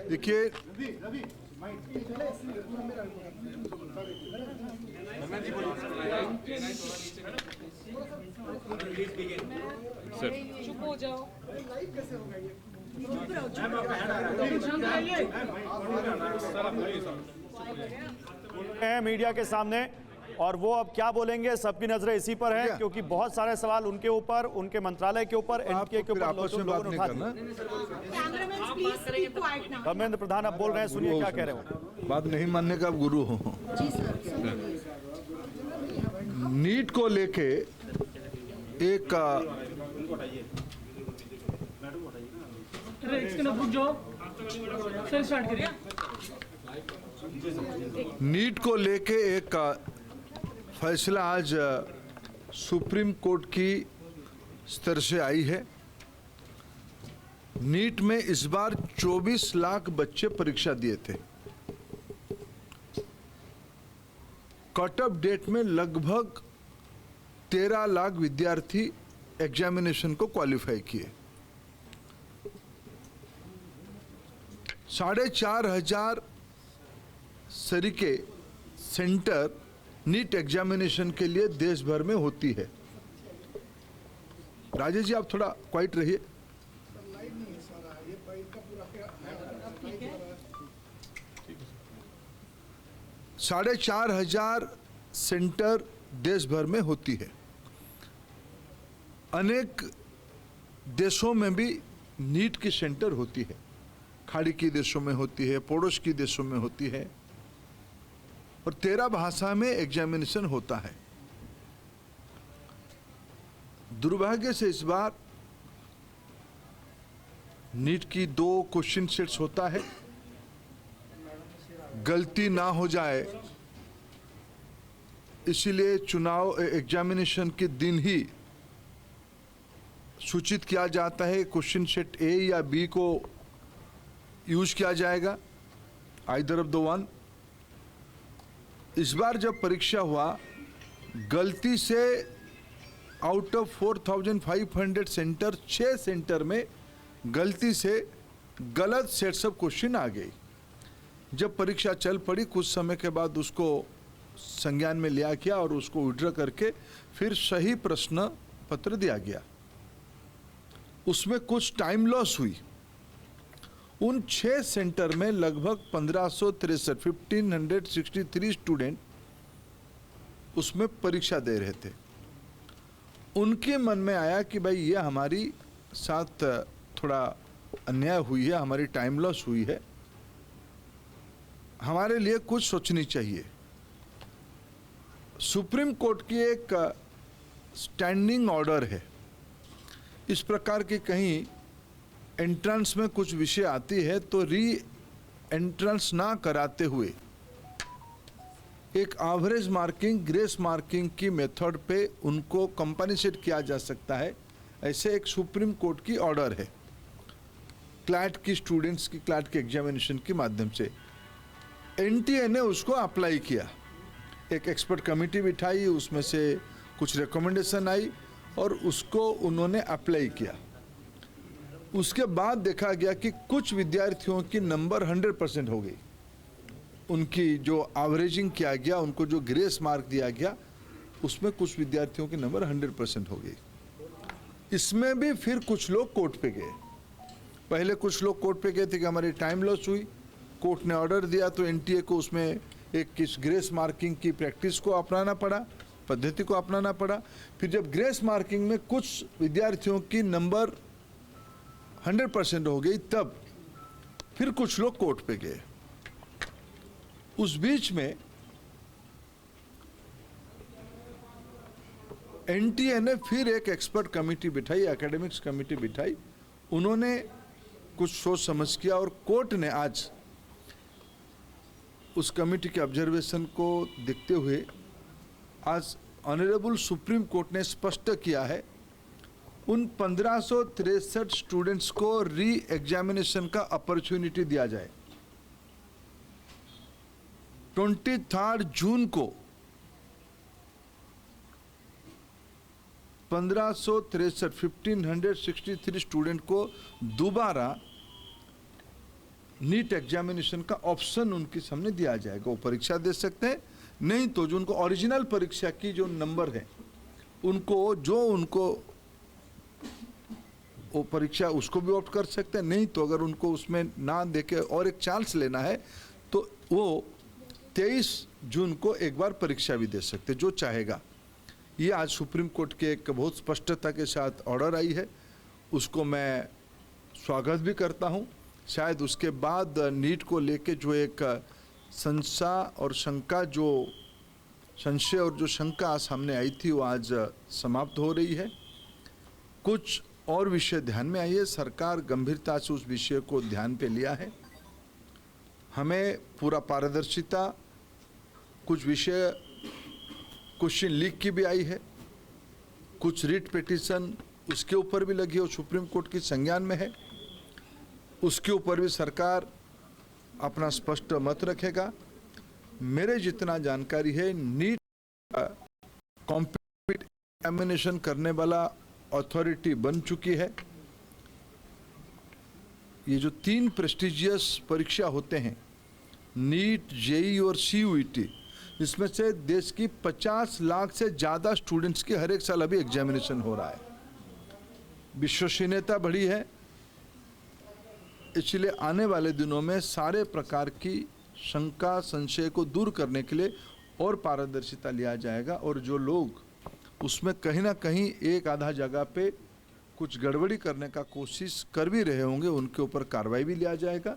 देखिए, चुप हो जाओ। हैं मीडिया के सामने और वो अब क्या बोलेंगे, सबकी नजरें इसी पर हैं क्योंकि बहुत सारे सवाल उनके ऊपर, उनके मंत्रालय के ऊपर, एनटीए के ऊपर लोगों ने उठा दिए। धर्मेंद्र प्रधान अब बोल रहे हैं, सुनिए क्या कह रहे हो। बात नहीं मानने का आप गुरु हो। नीट को लेके एक नीट को लेके एक फैसला आज सुप्रीम कोर्ट की स्तर से आई है। नीट में इस बार 24 लाख बच्चे परीक्षा दिए थे। कट ऑफ डेट में लगभग 13 लाख विद्यार्थी एग्जामिनेशन को क्वालिफाई किए। 4,500 सरीके सेंटर नीट एग्जामिनेशन के लिए देश भर में होती है। राजेश जी, आप थोड़ा क्वाइट रहिए। साढ़े 4,500 सेंटर देश भर में होती है। अनेक देशों में भी नीट की सेंटर होती है। खाड़ी की देशों में होती है, पड़ोस की देशों में होती है और 13 भाषा में एग्जामिनेशन होता है। दुर्भाग्य से इस बार नीट की 2 क्वेश्चन सेट्स होता है। गलती ना हो जाए इसीलिए चुनाव एग्जामिनेशन के दिन ही सूचित किया जाता है। क्वेश्चन सेट ए या बी को यूज किया जाएगा, आइदर ऑफ द वन। इस बार जब परीक्षा हुआ, गलती से आउट ऑफ 4,500 सेंटर 6 सेंटर में गलती से गलत सेट्स ऑफ क्वेश्चन आ गई। जब परीक्षा चल पड़ी, कुछ समय के बाद उसको संज्ञान में लिया गया और उसको विड्रॉ करके फिर सही प्रश्न पत्र दिया गया। उसमें कुछ टाइम लॉस हुई। उन 6 सेंटर में लगभग 1563 स्टूडेंट उसमें परीक्षा दे रहे थे। उनके मन में आया कि भाई ये हमारी साथ थोड़ा अन्याय हुई है, हमारी टाइम लॉस हुई है, हमारे लिए कुछ सोचनी चाहिए। सुप्रीम कोर्ट की एक स्टैंडिंग ऑर्डर है। इस प्रकार के कहीं एंट्रेंस में कुछ विषय आती है तो री एंट्रेंस ना कराते हुए एक एवरेज मार्किंग, ग्रेस मार्किंग की मेथड पे उनको कंपनसेट किया जा सकता है। ऐसे एक सुप्रीम कोर्ट की ऑर्डर है क्लैट की स्टूडेंट्स की, क्लैट के एग्जामिनेशन के माध्यम से। एनटीए ने उसको अप्लाई किया। एक एक्सपर्ट कमेटी बिठाई, उसमें से कुछ रिकमेंडेशन आई और उसको उन्होंने अप्लाई किया। उसके बाद देखा गया कि कुछ विद्यार्थियों की नंबर 100% हो गई। उनकी जो एवरेजिंग किया गया, उनको जो ग्रेस मार्क दिया गया, उसमें कुछ विद्यार्थियों की नंबर 100% हो गई। इसमें भी फिर कुछ लोग कोर्ट पे गए। पहले कुछ लोग कोर्ट पे गए थे कि हमारी टाइम लॉस हुई। कोर्ट ने ऑर्डर दिया तो एनटीए को उसमें एक किस ग्रेस मार्किंग की प्रैक्टिस को अपनाना पड़ा, पद्धति को अपनाना पड़ा। फिर जब ग्रेस मार्किंग में कुछ विद्यार्थियों की नंबर 100% हो गई, तब फिर कुछ लोग कोर्ट पे गए। उस बीच में एनटीए ने फिर एक एक्सपर्ट कमेटी बिठाई, एकेडमिक्स कमेटी बिठाई। उन्होंने कुछ सोच समझ किया और कोर्ट ने आज उस कमेटी के ऑब्जर्वेशन को देखते हुए आज ऑनरेबल सुप्रीम कोर्ट ने स्पष्ट किया है उन 1563 स्टूडेंट्स को री एग्जामिनेशन का अपॉर्चुनिटी दिया जाए। 23 जून को 1563 स्टूडेंट को दोबारा नीट एग्जामिनेशन का ऑप्शन उनके सामने दिया जाएगा, वो परीक्षा दे सकते हैं। नहीं तो जो उनको ओरिजिनल परीक्षा की जो नंबर है उनको वो परीक्षा उसको भी ऑप्ट कर सकते हैं। नहीं तो अगर उनको उसमें ना देके और एक चांस लेना है तो वो 23 जून को एक बार परीक्षा भी दे सकते, जो चाहेगा। ये आज सुप्रीम कोर्ट के एक बहुत स्पष्टता के साथ ऑर्डर आई है, उसको मैं स्वागत भी करता हूँ। शायद उसके बाद नीट को लेके जो एक संशय और जो शंका सामने आई थी वो आज समाप्त हो रही है। कुछ और विषय ध्यान में आई है, सरकार गंभीरता से उस विषय को ध्यान पे लिया है। हमें पूरा पारदर्शिता, कुछ विषय क्वेश्चन लीक की भी आई है, कुछ रिट पिटीशन उसके ऊपर भी लगी है, सुप्रीम कोर्ट की संज्ञान में है, उसके ऊपर भी सरकार अपना स्पष्ट मत रखेगा। मेरे जितना जानकारी है, नीट कॉम्पिटिटिव एग्जामिनेशन करने वाला अथॉरिटी बन चुकी है। ये जो 3 प्रेस्टिजियस परीक्षा होते हैं, नीट, जेई और CUET, इसमें से देश की 50 लाख से ज़्यादा स्टूडेंट्स की हर एक साल अभी एग्जामिनेशन हो रहा है। विश्वसनीयता बढ़ी है, इसलिए आने वाले दिनों में सारे प्रकार की शंका संशय को दूर करने के लिए और पारदर्शिता लिया जाएगा, और जो लोग उसमें कहीं ना कहीं एक आधा जगह पे कुछ गड़बड़ी करने का कोशिश कर भी रहे होंगे उनके ऊपर कार्रवाई भी लिया जाएगा।